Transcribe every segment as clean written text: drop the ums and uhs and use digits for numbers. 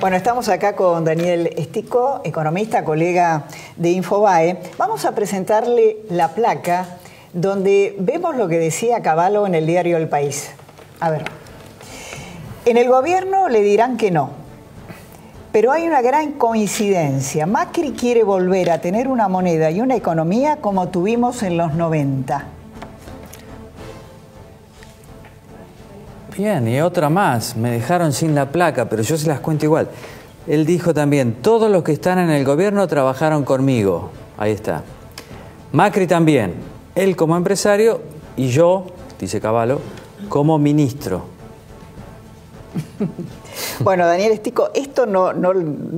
Bueno, estamos acá con Daniel Estico, economista, colega de Infobae. Vamos a presentarle la placa donde vemos lo que decía Cavallo en el diario El País. A ver, en el gobierno le dirán que no, pero hay una gran coincidencia. Macri quiere volver a tener una moneda y una economía como tuvimos en los 90. Bien, y otra más, me dejaron sin la placa, pero yo se las cuento igual. Él dijo también, todos los que están en el gobierno trabajaron conmigo. Ahí está. Macri también, él como empresario y yo, dice Cavallo, como ministro. Bueno, Daniel Estico, esto no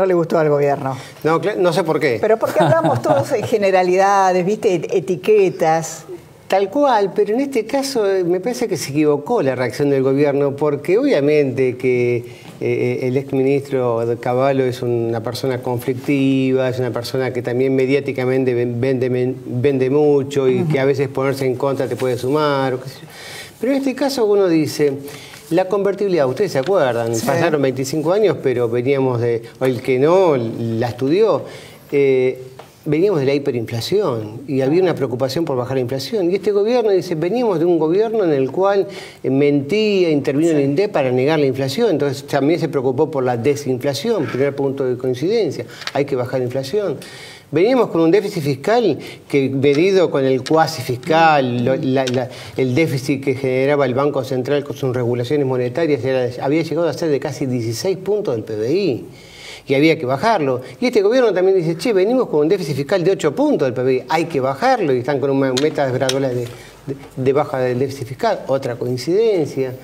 le gustó al gobierno. No, no sé por qué. Pero porque hablamos todos en generalidades, ¿viste? Etiquetas. Tal cual, pero en este caso me parece que se equivocó la reacción del gobierno, porque obviamente que el exministro Cavallo es una persona conflictiva, es una persona que también mediáticamente vende mucho y que a veces ponerse en contra te puede sumar. O qué sé yo. Pero en este caso uno dice, la convertibilidad, ustedes se acuerdan, sí. Pasaron 25 años, pero veníamos de, o el que no la estudió, veníamos de la hiperinflación y había una preocupación por bajar la inflación. Y este gobierno dice, venimos de un gobierno en el cual mentía, intervino el INDEC para negar la inflación. Entonces también se preocupó por la desinflación, primer punto de coincidencia. Hay que bajar la inflación. Veníamos con un déficit fiscal que, medido con el cuasi fiscal, el déficit que generaba el Banco Central con sus regulaciones monetarias, había llegado a ser de casi 16 puntos del PBI. Y había que bajarlo. Y este gobierno también dice, che, venimos con un déficit fiscal de 8 puntos del PBI, hay que bajarlo, y están con una meta gradual de baja del déficit fiscal, otra coincidencia.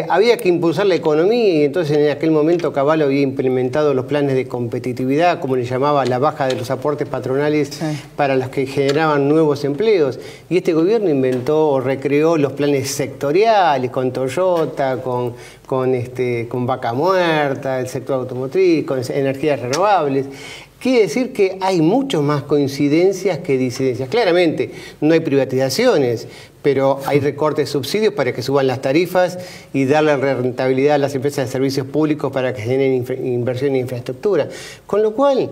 Había que impulsar la economía y entonces en aquel momento Cavallo había implementado los planes de competitividad, como le llamaba, la baja de los aportes patronales sí. Para los que generaban nuevos empleos. Y este gobierno inventó o recreó los planes sectoriales con Toyota, con Vaca Muerta, el sector automotriz, con energías renovables. Quiere decir que hay mucho más coincidencias que disidencias. Claramente, no hay privatizaciones, pero hay recortes de subsidios para que suban las tarifas y darle rentabilidad a las empresas de servicios públicos para que generen inversión en infraestructura. Con lo cual,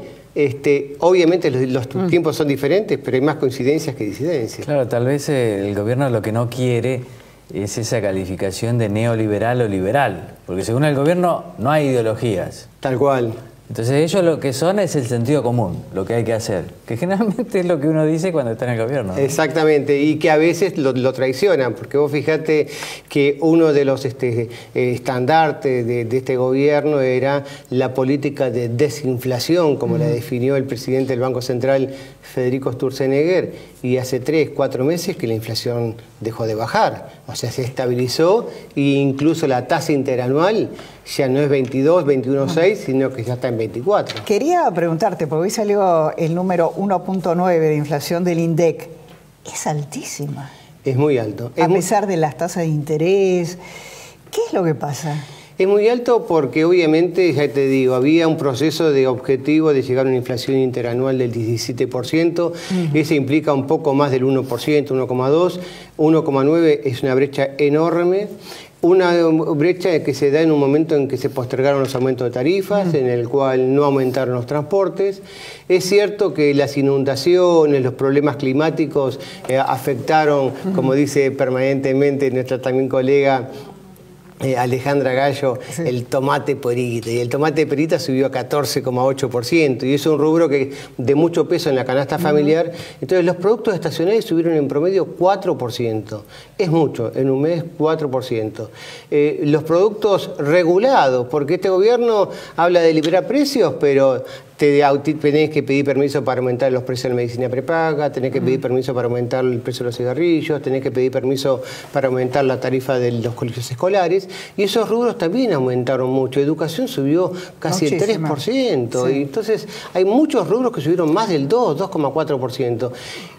obviamente los tiempos son diferentes, pero hay más coincidencias que disidencias. Claro, tal vez el gobierno lo que no quiere es esa calificación de neoliberal o liberal, porque según el gobierno no hay ideologías. Tal cual. Entonces ellos lo que son es el sentido común, lo que hay que hacer, que generalmente es lo que uno dice cuando está en el gobierno, ¿no? Exactamente, y que a veces lo traicionan, porque vos fijate que uno de los estandartes de este gobierno era la política de desinflación, como la definió el presidente del Banco Central, Federico Sturzenegger, y hace 3, 4 meses que la inflación dejó de bajar, o sea, se estabilizó e incluso la tasa interanual ya no es 22, 21,6, sino que ya está en 24. Quería preguntarte, porque hoy salió el número 1.9 de inflación del INDEC. Es altísima. Es muy alto. A pesar de las tasas de interés. ¿Qué es lo que pasa? Es muy alto porque obviamente, ya te digo, había un proceso de objetivo de llegar a una inflación interanual del 17%. Ese implica un poco más del 1%, 1,2%. 1,9% es una brecha enorme. Una brecha que se da en un momento en que se postergaron los aumentos de tarifas, en el cual no aumentaron los transportes. Es cierto que las inundaciones, los problemas climáticos afectaron, como dice permanentemente nuestra también colega Alejandra Gallo, sí. El tomate perita, y el tomate perita subió a 14,8%, y es un rubro que de mucho peso en la canasta familiar. Entonces los productos estacionales subieron en promedio 4%, es mucho, en un mes 4%. Los productos regulados, porque este gobierno habla de liberar precios, pero tenés que pedir permiso para aumentar los precios de la medicina prepaga, tenés que pedir permiso para aumentar el precio de los cigarrillos, tenés que pedir permiso para aumentar la tarifa de los colegios escolares, y esos rubros también aumentaron mucho. Educación subió casi el 3%, sí. Y entonces hay muchos rubros que subieron más del 2,4%.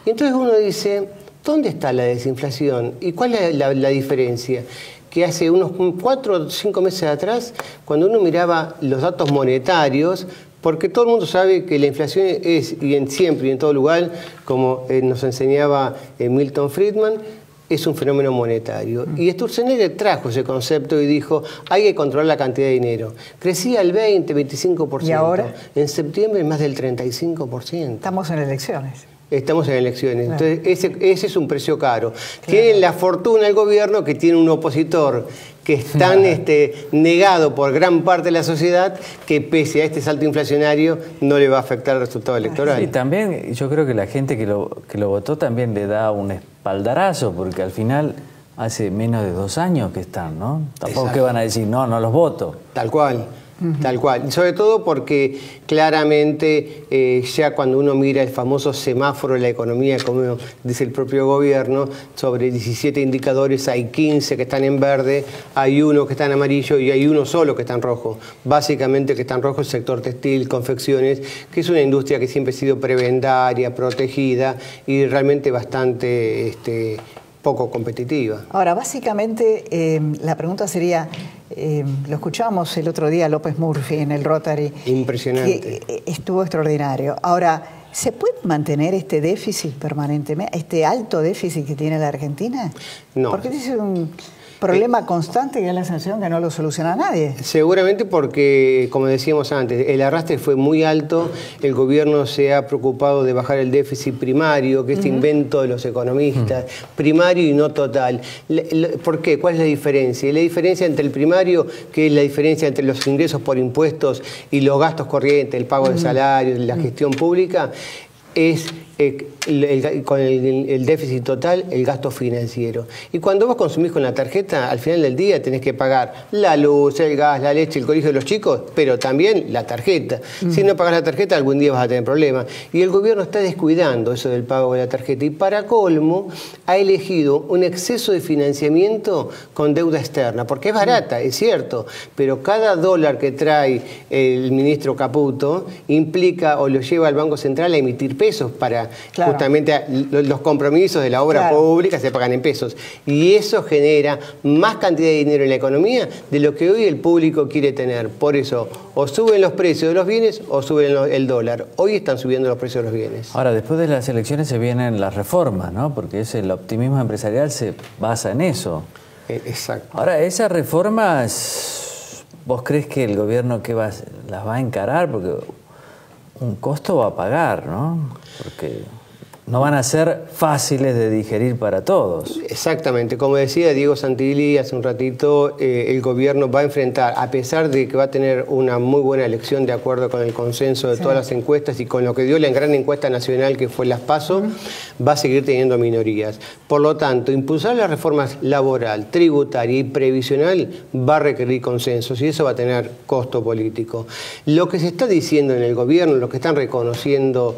Y entonces uno dice, ¿dónde está la desinflación? ¿Y cuál es la diferencia? Que hace unos 4 o 5 meses atrás, cuando uno miraba los datos monetarios, porque todo el mundo sabe que la inflación es, y siempre y en todo lugar, como nos enseñaba Milton Friedman, es un fenómeno monetario. Y Sturzenegger trajo ese concepto y dijo, hay que controlar la cantidad de dinero. Crecía el 20, 25%. ¿Y ahora? En septiembre más del 35%. Estamos en elecciones. Estamos en elecciones. Claro. Entonces, ese es un precio caro. Claro. Tienen la fortuna el gobierno que tiene un opositor que es tan negado por gran parte de la sociedad que pese a este salto inflacionario no le va a afectar el resultado electoral. Y también yo creo que la gente que lo votó también le da un espaldarazo, porque al final hace menos de 2 años que están, ¿no? Tampoco Exacto. que van a decir, no, no los voto. Tal cual. Tal cual. Y sobre todo porque claramente ya cuando uno mira el famoso semáforo de la economía, como dice el propio gobierno, sobre 17 indicadores hay 15 que están en verde, hay 1 que está en amarillo y hay 1 solo que está en rojo. Básicamente que está en rojo el sector textil, confecciones, que es una industria que siempre ha sido prebendaria, protegida y realmente bastante poco competitiva. Ahora, básicamente, la pregunta sería, lo escuchamos el otro día a López Murphy en el Rotary. Impresionante. Que estuvo extraordinario. Ahora, ¿se puede mantener este déficit permanentemente, este alto déficit que tiene la Argentina? No. Porque es un problema constante que da la sensación que no lo soluciona nadie. Seguramente porque, como decíamos antes, el arrastre fue muy alto, el gobierno se ha preocupado de bajar el déficit primario, que es invento de los economistas, primario y no total. ¿Por qué? ¿Cuál es la diferencia? La diferencia entre el primario, que es la diferencia entre los ingresos por impuestos y los gastos corrientes, el pago de salarios, la gestión pública, es con el déficit total, el gasto financiero. Y cuando vos consumís con la tarjeta, al final del día tenés que pagar la luz, el gas, la leche, el colegio de los chicos, pero también la tarjeta. Si no pagás la tarjeta, algún día vas a tener problemas. Y el gobierno está descuidando eso del pago de la tarjeta. Y para colmo, ha elegido un exceso de financiamiento con deuda externa, porque es barata, es cierto, pero cada dólar que trae el ministro Caputo implica o lo lleva al Banco Central a emitir pesos para justamente los compromisos de la obra pública se pagan en pesos. Y eso genera más cantidad de dinero en la economía de lo que hoy el público quiere tener. Por eso, o suben los precios de los bienes o suben el dólar. Hoy están subiendo los precios de los bienes. Ahora, después de las elecciones se vienen las reformas, ¿no? Porque el optimismo empresarial se basa en eso. Exacto. Ahora, esas reformas, ¿vos crees que el gobierno las va a encarar? Porque un costo va a pagar, ¿no? Porque no van a ser fáciles de digerir para todos. Exactamente. Como decía Diego Santilli hace un ratito, el gobierno va a enfrentar, a pesar de que va a tener una muy buena elección de acuerdo con el consenso de todas las encuestas y con lo que dio la gran encuesta nacional que fue las PASO, va a seguir teniendo minorías. Por lo tanto, impulsar las reformas laboral, tributaria y previsional va a requerir consensos y eso va a tener costo político. Lo que se está diciendo en el gobierno, lo que están reconociendo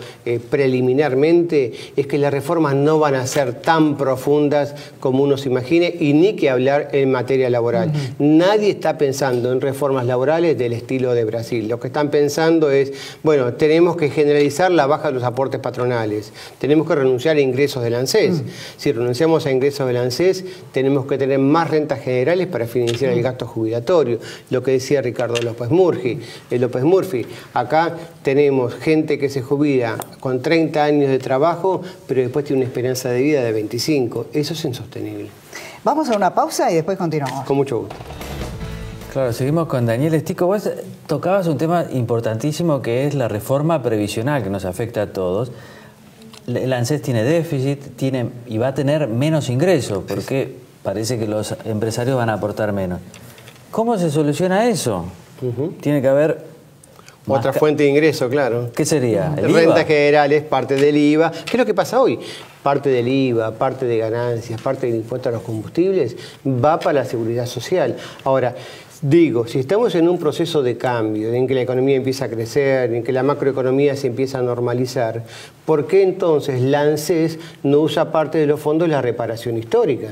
preliminarmente, es que las reformas no van a ser tan profundas como uno se imagine y ni que hablar en materia laboral. Nadie está pensando en reformas laborales del estilo de Brasil. Lo que están pensando es, bueno, tenemos que generalizar la baja de los aportes patronales, tenemos que renunciar a ingresos del ANSES. Si renunciamos a ingresos del ANSES, tenemos que tener más rentas generales para financiar el gasto jubilatorio. Lo que decía Ricardo López Murphy. Acá tenemos gente que se jubila con 30 años de trabajo, pero después tiene una esperanza de vida de 25. Eso es insostenible. Vamos a una pausa y después continuamos. Con mucho gusto. Claro, seguimos con Daniel Estico. Vos tocabas un tema importantísimo que es la reforma previsional que nos afecta a todos. El ANSES tiene déficit y va a tener menos ingresos porque parece que los empresarios van a aportar menos. ¿Cómo se soluciona eso? Tiene que haber otra fuente de ingreso, claro. ¿Qué sería? ¿El Rentas IVA? generales, parte del IVA. ¿Qué es lo que pasa hoy? Parte del IVA, parte de ganancias, parte del impuesto a los combustibles va para la seguridad social. Ahora, digo, si estamos en un proceso de cambio, en que la economía empieza a crecer, en que la macroeconomía se empieza a normalizar, ¿por qué entonces la ANSES no usa parte de los fondos de la reparación histórica?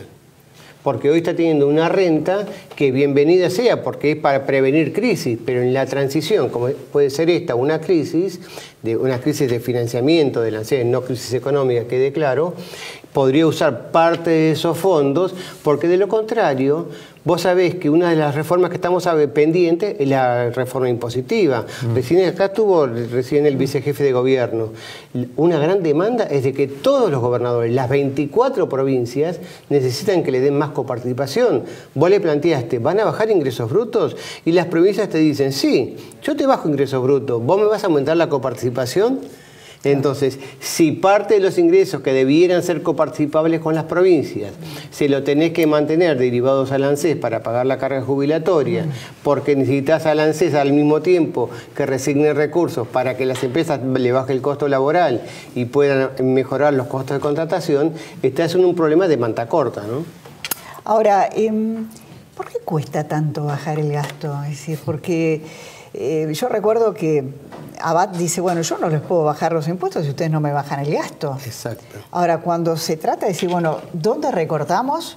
Porque hoy está teniendo una renta que bienvenida sea, porque es para prevenir crisis, pero en la transición, como puede ser esta, una crisis de financiamiento del ANSES, no crisis económica, quede claro, podría usar parte de esos fondos, porque de lo contrario, vos sabés que una de las reformas que estamos pendientes es la reforma impositiva. Recién acá estuvo el vicejefe de gobierno. Una gran demanda es de que todos los gobernadores, las 24 provincias, necesitan que le den más coparticipación. Vos le planteaste, ¿van a bajar ingresos brutos? Y las provincias te dicen, sí, yo te bajo ingresos brutos, ¿vos me vas a aumentar la coparticipación? Entonces, si parte de los ingresos que debieran ser coparticipables con las provincias, se lo tenés que mantener derivados al ANSES para pagar la carga jubilatoria, porque necesitas al ANSES al mismo tiempo que resigne recursos para que las empresas le baje el costo laboral y puedan mejorar los costos de contratación, estás en un problema de manta corta, ¿no? Ahora, ¿por qué cuesta tanto bajar el gasto? Es decir, porque yo recuerdo que Abad dice, bueno, yo no les puedo bajar los impuestos si ustedes no me bajan el gasto. Exacto. Ahora, cuando se trata de decir, bueno, ¿dónde recortamos?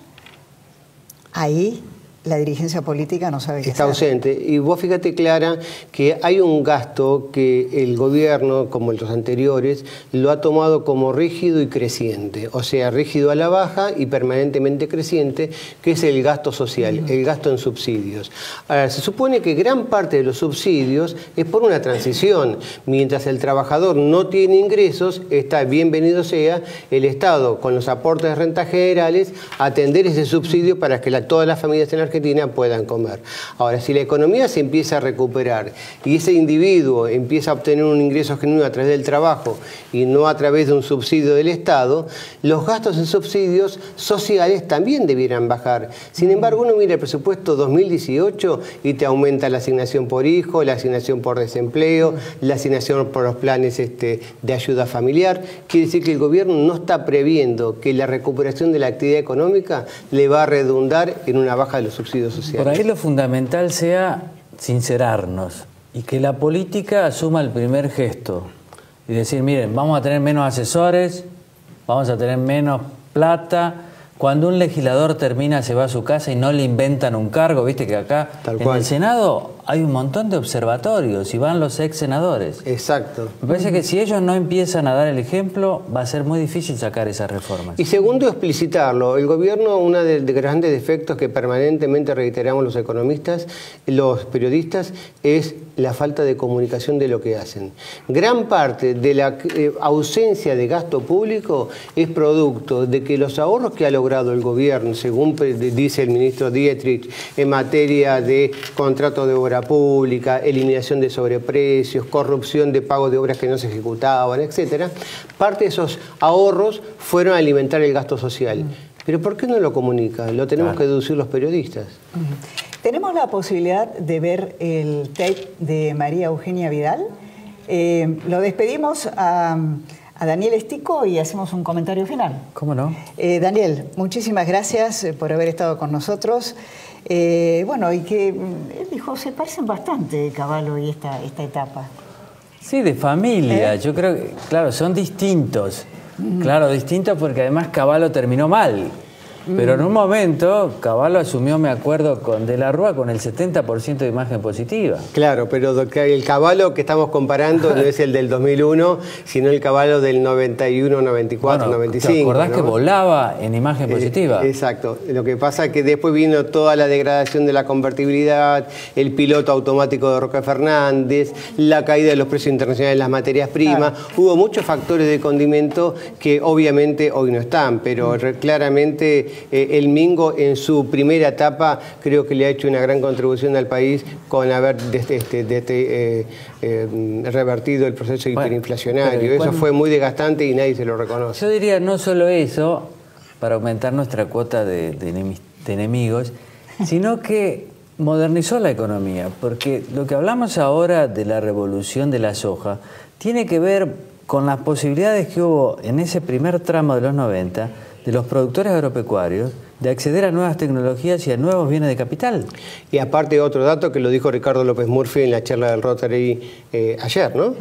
Ahí la dirigencia política no sabe qué está hacer. Ausente. Y vos fíjate, Clara, que hay un gasto que el gobierno, como los anteriores, lo ha tomado como rígido y creciente. O sea, rígido a la baja y permanentemente creciente, que es el gasto social, el gasto en subsidios. Ahora, se supone que gran parte de los subsidios es por una transición. Mientras el trabajador no tiene ingresos, está bienvenido sea el Estado, con los aportes de rentas generales, atender ese subsidio para que todas las familias en Argentina puedan comer. Ahora, si la economía se empieza a recuperar y ese individuo empieza a obtener un ingreso genuino a través del trabajo y no a través de un subsidio del Estado, los gastos en subsidios sociales también debieran bajar. Sin embargo, uno mira el presupuesto 2018 y te aumenta la asignación por hijo, la asignación por desempleo, la asignación por los planes de ayuda familiar. Quiere decir que el gobierno no está previendo que la recuperación de la actividad económica le va a redundar en una baja de los subsidios sociales. Por ahí lo fundamental sea sincerarnos y que la política asuma el primer gesto y decir, miren, vamos a tener menos asesores, vamos a tener menos plata. Cuando un legislador termina, se va a su casa y no le inventan un cargo, viste que acá en el Senado hay un montón de observatorios y van los ex senadores. Exacto. Me parece que si ellos no empiezan a dar el ejemplo, va a ser muy difícil sacar esas reformas. Y segundo, explicitarlo. El gobierno, uno de los grandes defectos que permanentemente reiteramos los economistas, los periodistas, es la falta de comunicación de lo que hacen. Gran parte de la ausencia de gasto público es producto de que los ahorros que ha logrado el gobierno, según dice el ministro Dietrich, en materia de contrato de obra pública, eliminación de sobreprecios, corrupción de pago de obras que no se ejecutaban, etcétera, parte de esos ahorros fueron a alimentar el gasto social. Pero ¿por qué no lo comunican? Lo tenemos que deducir los periodistas. Tenemos la posibilidad de ver el tape de María Eugenia Vidal. Lo despedimos a Daniel Estico y hacemos un comentario final. ¿Cómo no? Daniel, muchísimas gracias por haber estado con nosotros. Bueno, y que él dijo, se parecen bastante Cavallo y esta etapa. Sí, de familia. Yo creo que, claro, son distintos. Claro, distintos porque además Cavallo terminó mal. Pero en un momento, Cavallo asumió, me acuerdo, con De la Rúa con el 70% de imagen positiva. Claro, pero el Cavallo que estamos comparando no es el del 2001, sino el Cavallo del 91, 94, bueno, 95. ¿Te acordás, ¿no? que volaba en imagen positiva? Exacto. Lo que pasa es que después vino toda la degradación de la convertibilidad, el piloto automático de Roque Fernández, la caída de los precios internacionales de las materias primas. Claro. Hubo muchos factores de condimento que obviamente hoy no están, pero claramente el Mingo en su primera etapa creo que le ha hecho una gran contribución al país con haber revertido el proceso hiperinflacionario. Eso fue muy desgastante y nadie se lo reconoce. Yo diría no solo eso, para aumentar nuestra cuota de enemigos, sino que modernizó la economía, porque lo que hablamos ahora de la revolución de la soja tiene que ver con las posibilidades que hubo en ese primer tramo de los 90 de los productores agropecuarios de acceder a nuevas tecnologías y a nuevos bienes de capital. Y aparte otro dato que lo dijo Ricardo López Murphy en la charla del Rotary ayer, ¿no?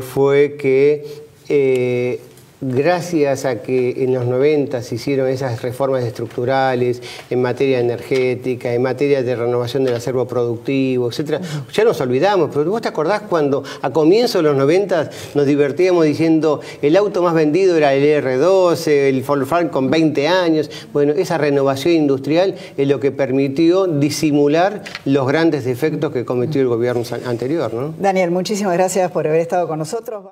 Fue que gracias a que en los 90 se hicieron esas reformas estructurales en materia energética, en materia de renovación del acervo productivo, etcétera, ya nos olvidamos, pero vos te acordás cuando a comienzos de los 90 nos divertíamos diciendo el auto más vendido era el R12, el Volkswagen con 20 años. Bueno, esa renovación industrial es lo que permitió disimular los grandes defectos que cometió el gobierno anterior, ¿no? Daniel, muchísimas gracias por haber estado con nosotros.